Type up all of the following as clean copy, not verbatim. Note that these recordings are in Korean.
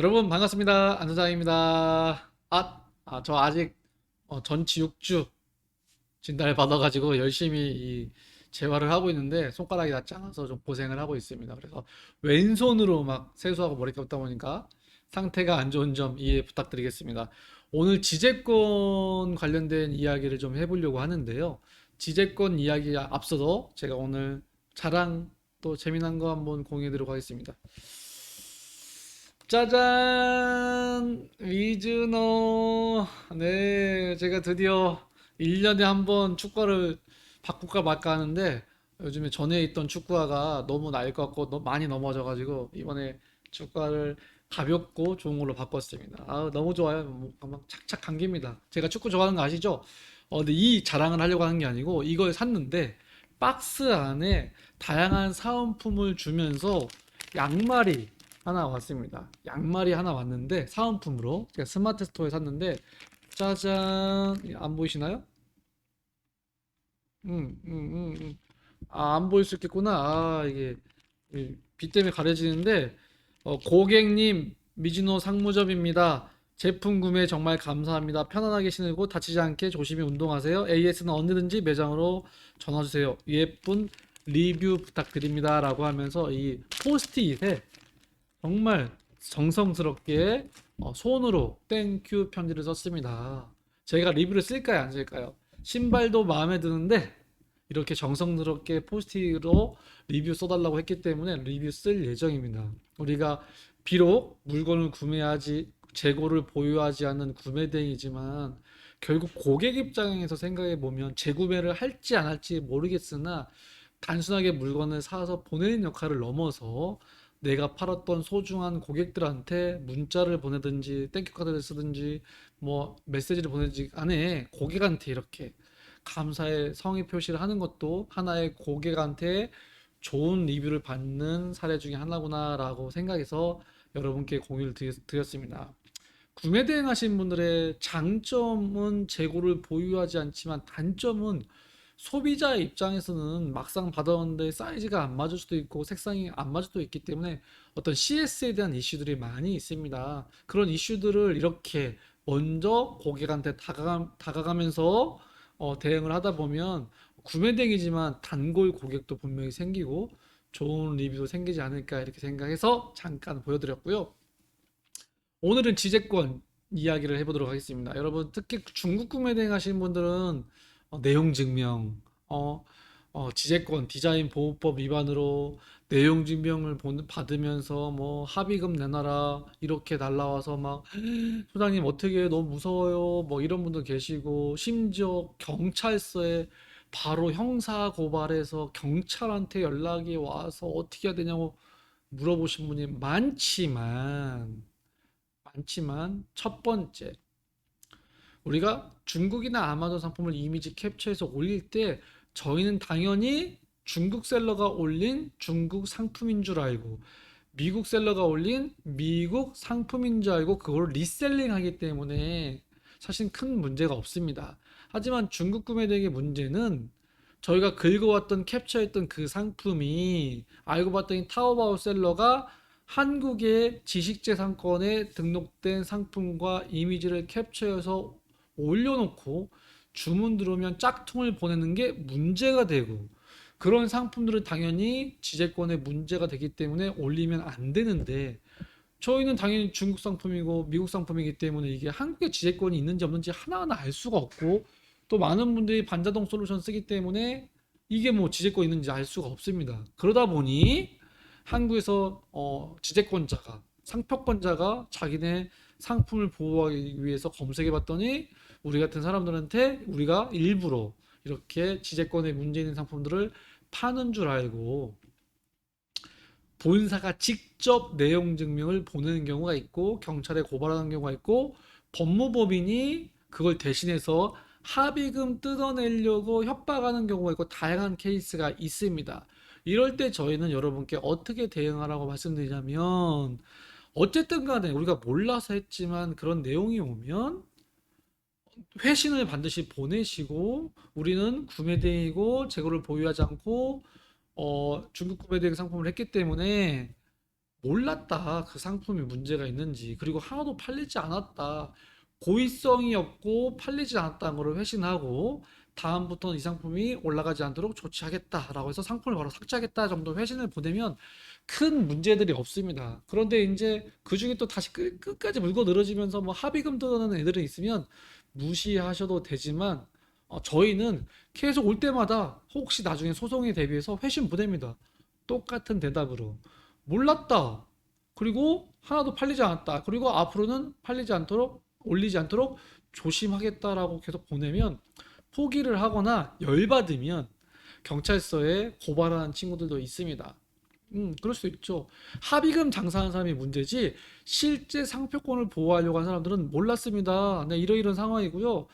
여러분 반갑습니다. 안소장입니다. 저 아직 전치 6주 진단을 받아가지고 열심히 이 재활을 하고 있는데 손가락이 다 작아서 좀 고생을 하고 있습니다. 그래서 왼손으로 막 세수하고 머리 감다 보니까 상태가 안 좋은 점 이해 부탁드리겠습니다. 오늘 지재권 관련된 이야기를 좀 해보려고 하는데요. 지재권 이야기 앞서서 제가 오늘 자랑 또 재미난 거 한번 공유해드리도록 하겠습니다. 짜잔! 위즈너. 네, 제가 드디어 1년에 한 번 축구화를 바꿀까 말까 하는데 요즘에 전에 있던 축구화가 너무 낡았고 많이 넘어져가지고 이번에 축구화를 가볍고 좋은 걸로 바꿨습니다. 너무 좋아요. 막 착착 감깁니다. 제가 축구 좋아하는 거 아시죠? 근데 이 자랑을 하려고 하는 게 아니고 이걸 샀는데 박스 안에 다양한 사은품을 주면서 양말이 하나 왔습니다. 양말이 하나 왔는데 사은품으로 제가 스마트 스토어에 샀는데 짜잔. 안 보이시나요? 안 보일 수 있겠구나. 이게 빛 때문에 가려지는데 고객님 미즈노 상무점입니다. 제품 구매 정말 감사합니다. 편안하게 신으고 다치지 않게 조심히 운동하세요. AS는 언제든지 매장으로 전화 주세요. 예쁜 리뷰 부탁드립니다. 라고 하면서 이 포스트잇에 정말 정성스럽게 손으로 땡큐 편지를 썼습니다. 제가 리뷰를 쓸까요, 안 쓸까요? 신발도 마음에 드는데 이렇게 정성스럽게 포스트잇으로 리뷰 써달라고 했기 때문에 리뷰 쓸 예정입니다. 우리가 비록 물건을 구매하지 재고를 보유하지 않는 구매대행이지만 결국 고객 입장에서 생각해 보면 재구매를 할지 안 할지 모르겠으나 단순하게 물건을 사서 보내는 역할을 넘어서 내가 팔았던 소중한 고객들한테 문자를 보내든지 땡큐 카드를 쓰든지 뭐 메시지를 보내든지 안에 고객한테 이렇게 감사의 성의 표시를 하는 것도 하나의 고객한테 좋은 리뷰를 받는 사례 중에 하나구나라고 생각해서 여러분께 공유를 드렸습니다. 구매 대행하신 분들의 장점은 재고를 보유하지 않지만 단점은 소비자의 입장에서는 막상 받아왔는데 사이즈가 안 맞을 수도 있고 색상이 안 맞을 수도 있기 때문에 어떤 CS에 대한 이슈들이 많이 있습니다. 그런 이슈들을 이렇게 먼저 고객한테 다가가면서 대응을 하다 보면 구매 대행이지만 단골 고객도 분명히 생기고 좋은 리뷰도 생기지 않을까 이렇게 생각해서 잠깐 보여드렸고요. 오늘은 지재권 이야기를 해보도록 하겠습니다. 여러분, 특히 중국 구매 대행 하시는 분들은 내용 증명, 지재권, 디자인 보호법 위반으로 내용 증명을 받으면서 뭐 합의금 내놔라 이렇게 날라와서 막 소장님 어떻게 너무 무서워요 뭐 이런 분도 계시고 심지어 경찰서에 바로 형사 고발해서 경찰한테 연락이 와서 어떻게 해야 되냐고 물어보신 분이 많지만 첫 번째 우리가 중국이나 아마존 상품을 이미지 캡처해서 올릴 때 저희는 당연히 중국 셀러가 올린 중국 상품인 줄 알고 미국 셀러가 올린 미국 상품인 줄 알고 그걸 리셀링 하기 때문에 사실 큰 문제가 없습니다. 하지만 중국 구매대행의 문제는 저희가 긁어왔던 캡처했던 그 상품이 알고 봤더니 타오바오 셀러가 한국의 지식재산권에 등록된 상품과 이미지를 캡처해서 올려놓고 주문 들어오면 짝퉁을 보내는 게 문제가 되고 그런 상품들은 당연히 지재권에 문제가 되기 때문에 올리면 안 되는데 저희는 당연히 중국 상품이고 미국 상품이기 때문에 이게 한국에 지재권이 있는지 없는지 하나하나 알 수가 없고 또 많은 분들이 반자동 솔루션 쓰기 때문에 이게 뭐 지재권 있는지 알 수가 없습니다. 그러다 보니 한국에서 지재권자가 상표권자가 자기네 상품을 보호하기 위해서 검색해 봤더니 우리 같은 사람들한테 우리가 일부러 이렇게 지재권에 문제 있는 상품들을 파는 줄 알고 본사가 직접 내용 증명을 보내는 경우가 있고 경찰에 고발하는 경우가 있고 법무법인이 그걸 대신해서 합의금 뜯어내려고 협박하는 경우가 있고 다양한 케이스가 있습니다. 이럴 때 저희는 여러분께 어떻게 대응하라고 말씀드리냐면 어쨌든 간에 우리가 몰라서 했지만 그런 내용이 오면 회신을 반드시 보내시고 우리는 구매대행이고 재고를 보유하지 않고 중국 구매대행 상품을 했기 때문에 몰랐다. 그 상품이 문제가 있는지. 그리고 하나도 팔리지 않았다. 고의성이 없고 팔리지 않았다는 걸 회신하고 다음부터는 이 상품이 올라가지 않도록 조치하겠다라고 해서 상품을 바로 삭제하겠다 정도 회신을 보내면 큰 문제들이 없습니다. 그런데 이제 그 중에 또 다시 끝까지 물고 늘어지면서 뭐 합의금 떠나는 애들은 있으면 무시하셔도 되지만 저희는 계속 올 때마다 혹시 나중에 소송에 대비해서 회신 보냅니다. 똑같은 대답으로. 몰랐다. 그리고 하나도 팔리지 않았다. 그리고 앞으로는 팔리지 않도록, 올리지 않도록 조심하겠다라고 계속 보내면 포기를 하거나 열받으면 경찰서에 고발하는 친구들도 있습니다. 그럴 수 있죠. 합의금 장사하는 사람이 문제지 실제 상표권을 보호하려고 하는 사람들은 몰랐습니다. 네, 이러이런 상황이고요.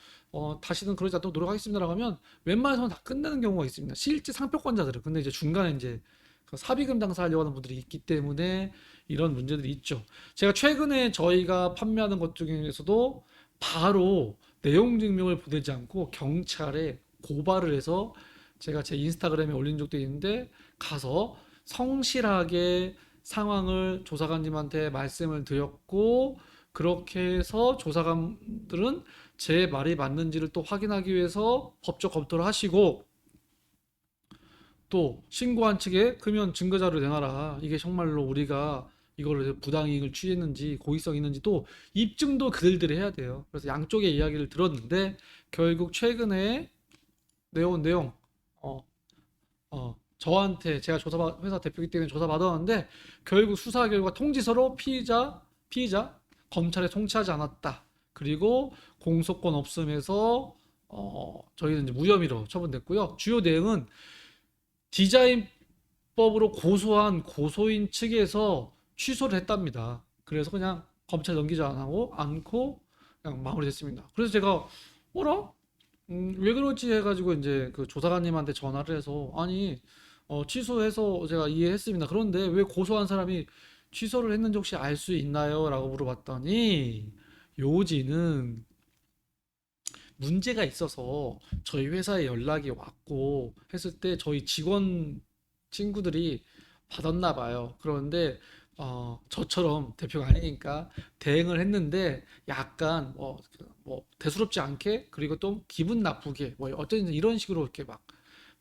다시는 그러지 않도록 노력하겠습니다라고 하면 웬만해서는 다 끝내는 경우가 있습니다. 실제 상표권자들은. 근데 이제 중간에 이제 그 사비금 장사하려고 하는 분들이 있기 때문에 이런 문제들이 있죠. 제가 최근에 저희가 판매하는 것 중에서도 바로 내용 증명을 보내지 않고 경찰에 고발을 해서 제가 제 인스타그램에 올린 적도 있는데 가서 성실하게 상황을 조사관님한테 말씀을 드렸고 그렇게 해서 조사관들은 제 말이 맞는지를 또 확인하기 위해서 법적 검토를 하시고 또 신고한 측에 그러면 증거 자료 내놔라. 이게 정말로 우리가 이거를 부당이익을 취했는지 고의성 있는지 또 입증도 그들들이 해야 돼요. 그래서 양쪽의 이야기를 들었는데 결국 최근에 내온 내용 어, 저한테 제가 회사 대표이기 때문에 조사받았는데 결국 수사 결과 통지서로 피의자 검찰에 송치하지 않았다. 그리고 공소권 없음에서 저희는 이제 무혐의로 처분됐고요. 주요 내용은 디자인법으로 고소한 고소인 측에서 취소를 했답니다. 그래서 그냥 검찰 넘기지 않고 그냥 마무리됐습니다. 그래서 제가 뭐라? 왜 그러지 해가지고 이제 그 조사관님한테 전화를 해서 아니 취소해서 제가 이해했습니다. 그런데 왜 고소한 사람이 취소를 했는지 혹시 알 수 있나요? 라고 물어봤더니 요지는 문제가 있어서 저희 회사에 연락이 왔고 했을 때 저희 직원 친구들이 받았나 봐요. 그런데 저처럼 대표가 아니니까 대응을 했는데 약간 뭐 대수롭지 않게 그리고 또 기분 나쁘게 뭐 어쨌든 이런 식으로 이렇게 막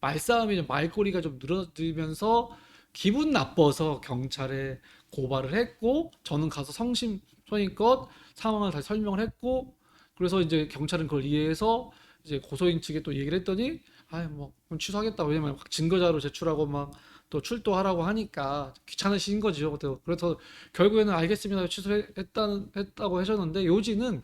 말싸움이 좀 말꼬리가 좀 늘어들면서 기분 나빠서 경찰에 고발을 했고 저는 가서 성심성의껏 상황을 다시 설명을 했고 그래서 이제 경찰은 그걸 이해해서 이제 고소인 측에 또 얘기를 했더니 아뭐 그럼 취소하겠다 왜냐면 막 증거자료 제출하고 막 또 출두하라고 하니까 귀찮으신 거죠. 그래서 결국에는 알겠습니다 취소했다고 하셨는데 요지는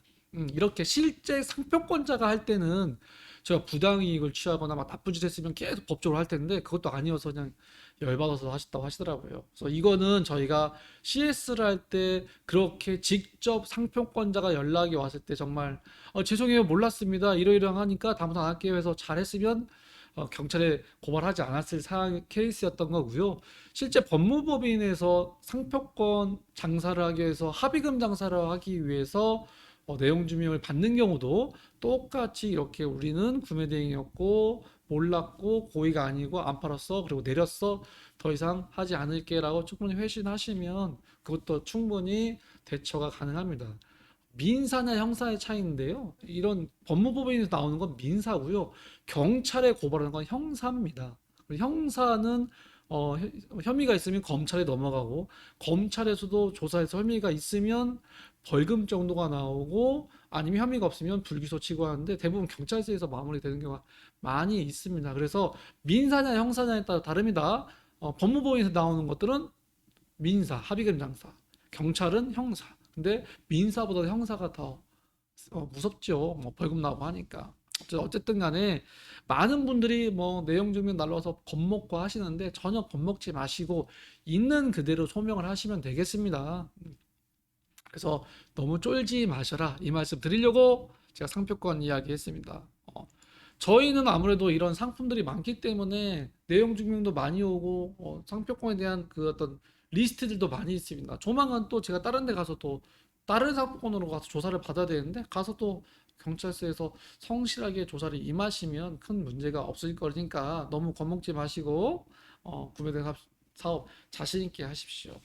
이렇게 실제 상표권자가 할 때는 제가 부당이익을 취하거나 막 나쁜 짓 했으면 계속 법적으로 할 텐데 그것도 아니어서 그냥 열받아서 하셨다고 하시더라고요. 그래서 이거는 저희가 CS를 할 때 그렇게 직접 상표권자가 연락이 왔을 때 정말 죄송해요 몰랐습니다 이러이러하니까 다음부터 안 할게요 해서 잘했으면 경찰에 고발하지 않았을 상황 케이스였던 거고요. 실제 법무법인에서 상표권 장사를 하기 위해서 합의금 장사를 하기 위해서 내용 증명을 받는 경우도 똑같이 이렇게 우리는 구매 대행이었고 몰랐고 고의가 아니고 안 팔았어 그리고 내렸어 더 이상 하지 않을게라고 충분히 회신하시면 그것도 충분히 대처가 가능합니다. 민사나 형사의 차이인데요. 이런 법무법인에서 나오는 건 민사고요. 경찰에 고발하는 건 형사입니다. 형사는 혐의가 있으면 검찰에 넘어가고 검찰에서도 조사해서 혐의가 있으면 벌금 정도가 나오고 아니면 혐의가 없으면 불기소 치고 하는데 대부분 경찰서에서 마무리되는 경우가 많이 있습니다. 그래서 민사냐 형사냐에 따라 다릅니다. 법무법인에서 나오는 것들은 민사, 합의금 장사, 경찰은 형사. 근데 민사보다 형사가 더 무섭죠. 뭐 벌금 나오고 하니까. 어쨌든 간에 많은 분들이 뭐 내용 증명 날라와서 겁먹고 하시는데 전혀 겁먹지 마시고 있는 그대로 소명을 하시면 되겠습니다. 그래서 너무 쫄지 마셔라 이 말씀 드리려고 제가 상표권 이야기 했습니다. 저희는 아무래도 이런 상품들이 많기 때문에 내용 증명도 많이 오고 상표권에 대한 그 어떤 리스트들도 많이 있습니다. 조만간 또 제가 다른 데 가서 또 다른 상표권으로 가서 조사를 받아야 되는데 가서 또 경찰서에서 성실하게 조사를 임하시면 큰 문제가 없을 거니까 너무 겁먹지 마시고 구매된 사업 자신 있게 하십시오.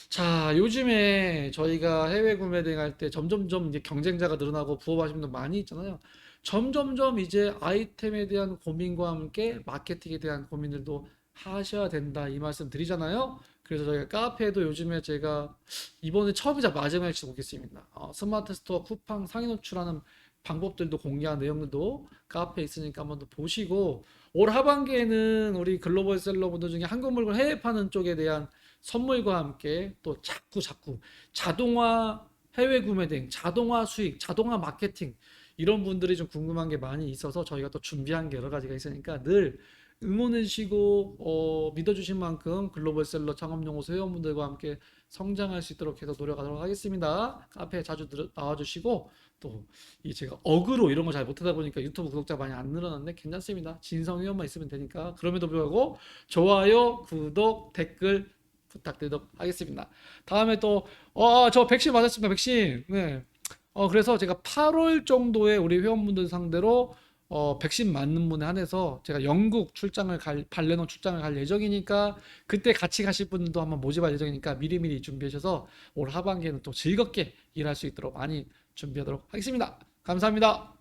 자, 요즘에 저희가 해외 구매 대행할 때 점점점 이제 경쟁자가 늘어나고 부업하시는 분들 많이 있잖아요. 점점점 이제 아이템에 대한 고민과 함께 마케팅에 대한 고민들도 하셔야 된다 이 말씀 드리잖아요. 그래서 저희가 카페에도 요즘에 제가 이번에 처음이자 마지막일지 모르겠습니다. 스마트 스토어 쿠팡 상위 노출하는 방법들도 공개한 내용들도 카페에 있으니까 한번 더 보시고 올 하반기에는 우리 글로벌 셀러분들 중에 한국 물건 해외 파는 쪽에 대한 선물과 함께 또 자꾸 자동화 해외 구매 등 자동화 수익, 자동화 마케팅 이런 분들이 좀 궁금한 게 많이 있어서 저희가 또 준비한 게 여러 가지가 있으니까 늘 응원해 주시고 믿어주신 만큼 글로벌셀러 창업연구소 회원분들과 함께 성장할 수 있도록 해서 노력하도록 하겠습니다. 카페에 자주 나와주시고 또 이 제가 어그로 이런 거 잘 못하다 보니까 유튜브 구독자 많이 안 늘어났는데 괜찮습니다. 진성 회원만 있으면 되니까 그럼에도 불구하고 좋아요, 구독, 댓글 부탁드리도록 하겠습니다. 다음에 또, 저 백신 맞았습니다. 백신. 네. 그래서 제가 8월 정도에 우리 회원분들 상대로 백신 맞는 분에 한해서 제가 영국 발레논 출장을 갈 예정이니까 그때 같이 가실 분도 한번 모집할 예정이니까 미리미리 준비하셔서 올 하반기에는 또 즐겁게 일할 수 있도록 많이 준비하도록 하겠습니다. 감사합니다.